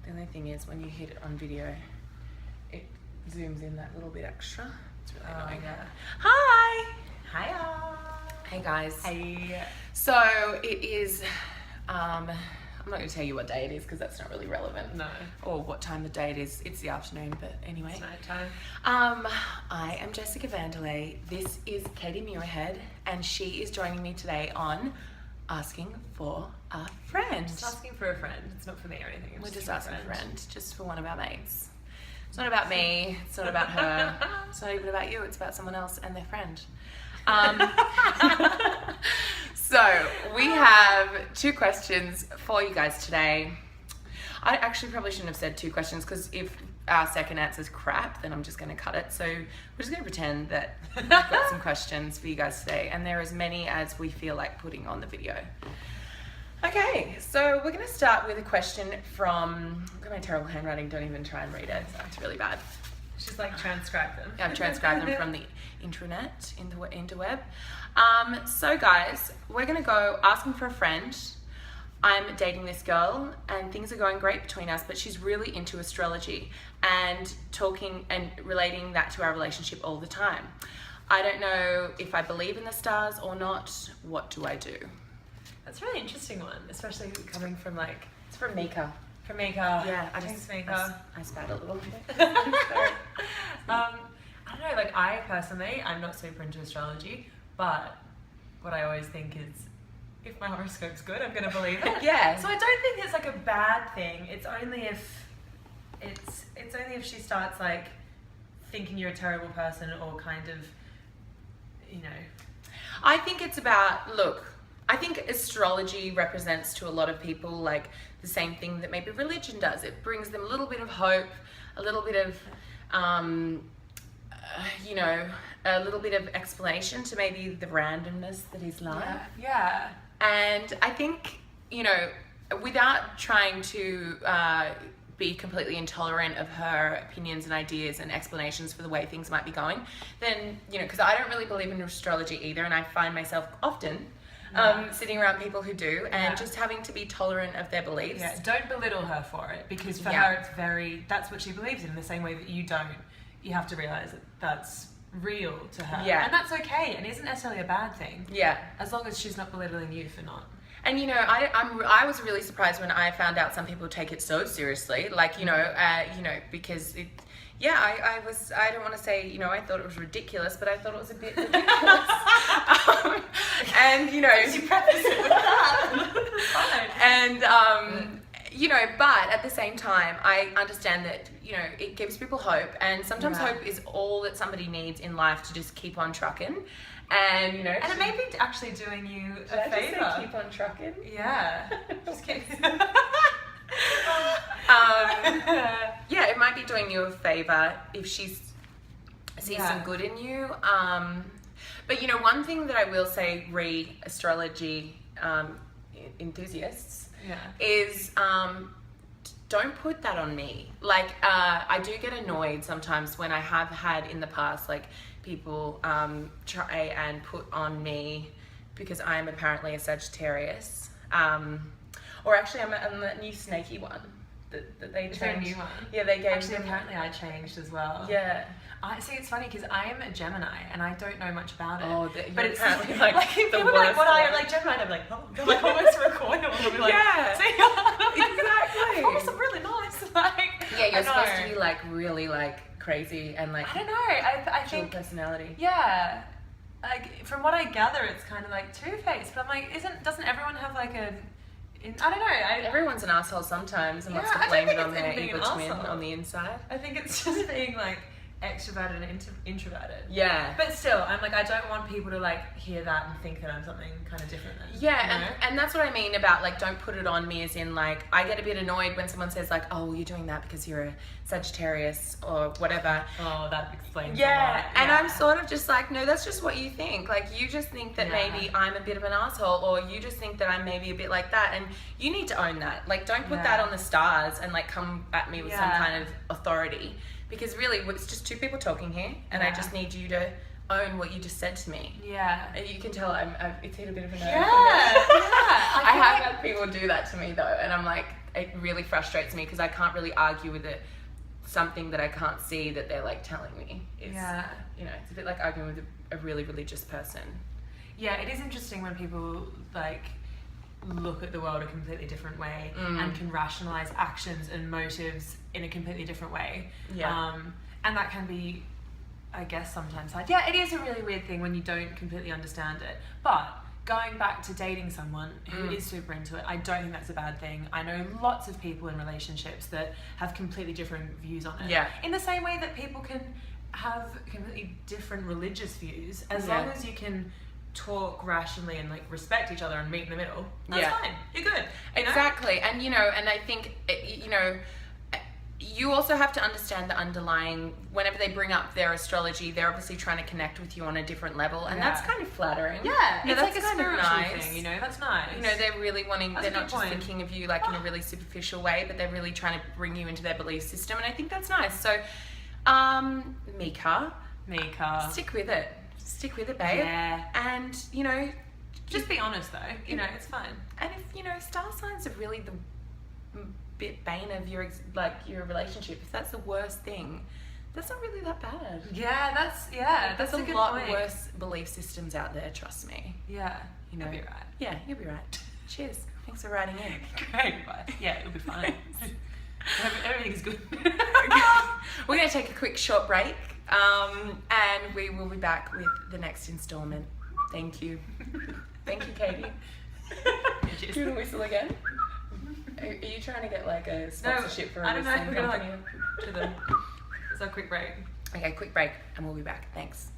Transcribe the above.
The only thing is when you hit it on video, it zooms in that little bit extra. It's really annoying. Yeah. Hi! Hiya! Hey guys. Hey. So it is, I'm not going to tell you what day it is because that's not really relevant. No. Or what time of day it is. It's the afternoon, but anyway. It's night time. I am Jessica Vander Leahy. This is Katie Muirhead, and she is joining me today on Asking for a Friend. Just asking for a friend. It's not for me or anything. We're just asking for a friend, just for one of our mates. It's not about me, it's not about her, it's not even about you, it's about someone else and their friend. So we have 2 questions for you guys today. I actually probably shouldn't have said 2 questions because if our second answer is crap, then I'm just going to cut it. So we're just going to pretend that we've got some questions for you guys today, and they're as many as we feel like putting on the video. Okay, so we're going to start with a question from, look at my terrible handwriting, don't even try and read it, it's really bad. She's like transcribe them. I've transcribed them from the intranet, interweb. So guys, we're going to go asking for a friend. I'm dating this girl and things are going great between us, but she's really into astrology and talking and relating that to our relationship all the time. I don't know if I believe in the stars or not. What do I do? That's a really interesting one, especially coming from like... It's from Mika. From Mika. Yeah, Thanks, Mika. I spat a little bit. I don't know, like I personally, I'm not super into astrology, but what I always think is, if my horoscope's good, I'm gonna believe it. Yeah. So I don't think it's like a bad thing. It's only if she starts like thinking you're a terrible person or kind of, you know. I think it's about, look, I think astrology represents to a lot of people like the same thing that maybe religion does. It brings them a little bit of hope, a little bit of, you know, a little bit of explanation to maybe the randomness that is life. Yeah. And I think, you know, without trying to be completely intolerant of her opinions and ideas and explanations for the way things might be going, then, you know, because I don't really believe in astrology either, and I find myself often sitting around people who do, and just having to be tolerant of their beliefs. Yeah, don't belittle her for it, because for her it's that's what she believes in the same way that you don't. You have to realise that that's real to her. Yeah. And that's okay, and isn't necessarily a bad thing. Yeah. As long as she's not belittling you for not. And you know, I was really surprised when I found out some people take it so seriously, like, you know, because it, I don't want to say, you know, I thought it was ridiculous, but I thought it was a bit ridiculous. And, you know, you preface it with that. And, you know, but at the same time, I understand that, you know, it gives people hope, and sometimes hope is all that somebody needs in life to just keep on trucking. And, you know, and it may be actually doing you a favour. Keep on trucking? Yeah. Just kidding. Yeah, it might be doing you a favour if she sees some good in you. But, you know, one thing that I will say, astrology enthusiasts, is don't put that on me. Like, I do get annoyed sometimes when I have had in the past, like, people try and put on me because I'm apparently a Sagittarius. Or actually, I'm the new snaky one that they changed. Is there a new one? Yeah, they gave Actually, apparently I changed as well. Yeah. See, it's funny because I am a Gemini and I don't know much about it. Oh, but it's apparently like people are like, what I am like Gemini, I'm like, oh, they're like almost recoil. I'll be like, see, exactly. Oh, I'm really nice. Like, yeah, you're supposed to be like really like crazy and like. I don't know. I think personality. Yeah. Like from what I gather, it's kind of like two-faced. But I'm like, doesn't everyone have like a? I don't know. Everyone's an asshole sometimes, and wants to blame it on their evil twin on the inside. I think it's just being like extroverted and introverted. Yeah. But still, I'm like, I don't want people to like hear that and think that I'm something kind of different than. Yeah, you know? and that's what I mean about like, don't put it on me, as in like, I get a bit annoyed when someone says like, oh, well, you're doing that because you're a Sagittarius or whatever. Oh, that explains a lot. Yeah, and I'm sort of just like, no, that's just what you think. Like, you just think that maybe I'm a bit of an asshole, or you just think that I'm maybe a bit like that, and you need to own that. Like, don't put that on the stars and like come at me with some kind of authority. Because really, it's just 2 people talking here, and I just need you to own what you just said to me. Yeah. And you can tell it's hit a bit of a nerve. Yeah. I have had people do that to me though, and I'm like, it really frustrates me because I can't really argue with it. Something that I can't see that they're like telling me. It's, you know, it's a bit like arguing with a really religious person. Yeah, it is interesting when people like look at the world a completely different way and can rationalize actions and motives in a completely different way. And that can be, I guess, sometimes hard. Yeah, it is a really weird thing when you don't completely understand it. But going back to dating someone who is super into it, I don't think that's a bad thing. I know lots of people in relationships that have completely different views on it. Yeah. In the same way that people can have completely different religious views, as long as you can talk rationally and like respect each other and meet in the middle, that's fine. You're good. Exactly. And you know, and I think, you know, you also have to understand the underlying, whenever they bring up their astrology, they're obviously trying to connect with you on a different level, and that's kind of flattering. Yeah, you know, it's that's like a kind of spiritual nice thing, you know, that's nice. You know, they're really wanting, That's they're a not good just point. thinking of you like in a really superficial way, but they're really trying to bring you into their belief system, and I think that's nice. So, Mika, stick with it. Stick with it, babe. Yeah. And, you know, Just be honest though, you know, it's fine. and if, you know, star signs are really the bit bane of your your relationship, if that's the worst thing, that's not really that bad. Yeah, that's There's a good lot point. worse belief systems out there, trust me. Yeah, You know, you'll be right. Yeah, you'll be right. Cheers. Thanks for writing in. Great, bye. Yeah, it'll be fine. Everything's good. We're going to take a quick short break, and we will be back with the next installment. Thank you. Thank you, Katie. Do you want to whistle again? Are you trying to get like a sponsorship for a whistling company? To the... It's a quick break. Okay, quick break, and we'll be back. Thanks.